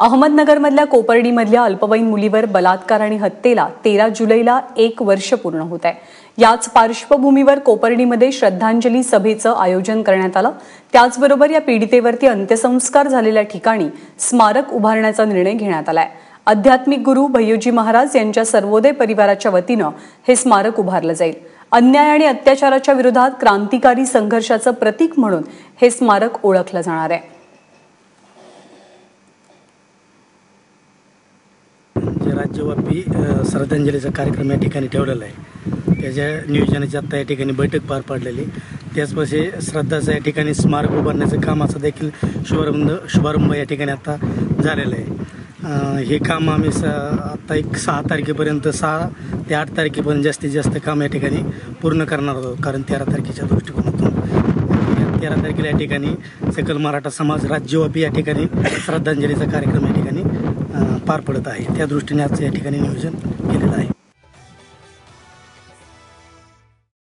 अहमदनगरमधल्या कोपर्डीमधल्या अल्पवयीन मुलीवर बलात्कार आणि हत्येला 13 जुलैला 1 वर्ष पूर्ण होत आहे। याच पार्श्वभूमीवर कोपर्डीमध्ये श्रद्धांजली सभेचं आयोजन करण्यात आलं। त्याचबरोबर या पीडितेवरती अंत्यसंस्कार झालेल्या ठिकाणी स्मारक उभारण्याचा निर्णय घेण्यात आलाय। आध्यात्मिक गुरु भय्यूजी महाराज यांच्या सर्वोदय परिवाराच्या वतीनं हे स्मारक उभारलं जाईल। अन्याय आणि अत्याचाराच्या विरोधात क्रांतिकारी संघर्षाचं प्रतीक म्हणून हे स्मारक ओळखलं जाणार आहे। राज्यव्यापी श्रद्धांजलीचा कार्यक्रम या ठिकाणी ठेवलेला आहे। त्याच्या नियोजनाची आता या ठिकाणी बैठक पार पडलेली। त्याचपाशी श्रद्धाचं या ठिकाणी स्मारक उभारण्याचं कामाचा देखील शुभारंभ या ठिकाणी आता झालेला आहे। हे काम आम्ही आता 6 तारखेपर्यंत 6 ते 8 तारखेपर्यंत जास्तीत जास्त काम या ठिकाणी पूर्ण करणार आहोत। कारण 13 तारखेच्या दृष्टिकोनातून 13 तारखेला या ठिकाणी सकल मराठा समाज राज्यव्यापी या ठिकाणी श्रद्धांजलीचा कार्यक्रम या ठिकाणी पार पडत आहे। त्या दृष्टीने आज या ठिकाणी नियोजन केलेलं आहे।